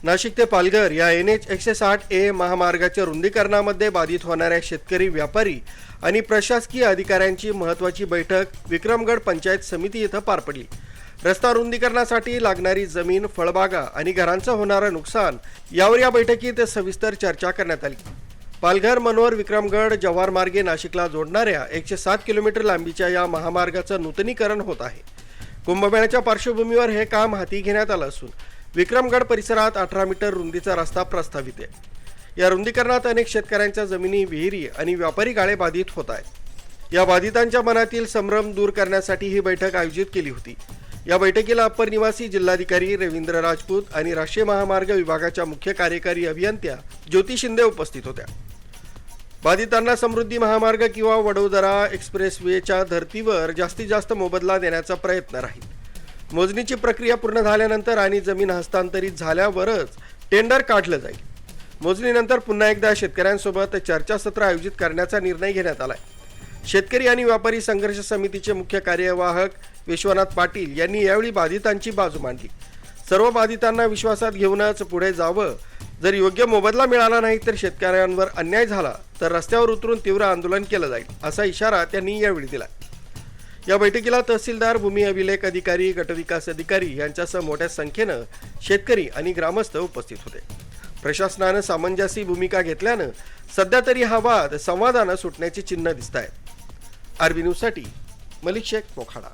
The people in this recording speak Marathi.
नाशिक ते पालघर या NH 160A महामार्गाच्या रुंदीकरणामध्ये बाधित होणाऱ्या शेतकरी, व्यापारी आणि प्रशासकीय अधिकाऱ्यांची महत्त्वाची बैठक विक्रमगड पंचायत समिती येथे पार पडली। रस्ता रुंदीकरणासाठी लागणारी जमीन, फळबागा आणि घरांचं होणारं नुकसान यावर या बैठकीत सविस्तर चर्चा करण्यात आली। पालघर, मनोर, विक्रमगड, जव्हार मार्गे नाशिकला जोडणाऱ्या 107 किलोमीटर लांबीच्या या महामार्गाचं नूतनीकरण होत आहे। कुंभमेळ्याच्या पार्श्वभूमीवर हे काम हाती घेण्यात आलं असून विक्रमगड परिसरात 18 मीटर रुंदीचा रस्ता प्रस्तावित आहे। या रुंदीकरणात अनेक शेतकऱ्यांच्या जमिनी, विहिरी आणि व्यापारी गाळे बाधित होत आहेत। या बाधितांच्या मनातील संभ्रम दूर करण्यासाठी ही बैठक आयोजित केली होती। या बैठकीला अप्पर निवासी जिल्हाधिकारी रवींद्र राजपूत आणि राष्ट्रीय महामार्ग विभागाच्या मुख्य कार्यकारी अभियंत्या ज्योती शिंदे उपस्थित होत्या। बाधितांना समृद्धी महामार्ग किंवा वडोदरा एक्सप्रेसवेच्या धर्तीवर जास्तीत जास्त मोबदला देण्याचा प्रयत्न राहील। मोजणीची प्रक्रिया पूर्ण झाल्यानंतर आणि जमीन हस्तांतरित झाल्यावरच टेंडर काढलं जाईल। मोजणीनंतर पुन्हा एकदा शेतकऱ्यांसोबत चर्चासत्र आयोजित करण्याचा निर्णय घेण्यात आलाय। शेतकरी आणि व्यापारी संघर्ष समितीचे मुख्य कार्यवाहक विश्वनाथ पाटील यांनी यावेळी बाधितांची बाजू मांडली। सर्व बाधितांना विश्वासात घेऊनच पुढे जावं। जर योग्य मोबदला मिळाला नाही तर शेतकऱ्यांवर अन्याय झाला तर रस्त्यावर उतरून तीव्र आंदोलन केलं जाईल, असा इशारा त्यांनी यावेळी दिला। या बैठकीला तहसीलदार, भूमी अभिलेख अधिकारी, गटविकास अधिकारी यांच्यासह मोठ्या संख्येनं शेतकरी आणि ग्रामस्थ उपस्थित होते। प्रशासनानं सामंजस्य भूमिका घेतल्यानं सध्या तरी हा वाद संवादानं सुटण्याची चिन्ह दिसत आहेत। आरबी न्यूजसाठी मलिक शेख, मोखाडा।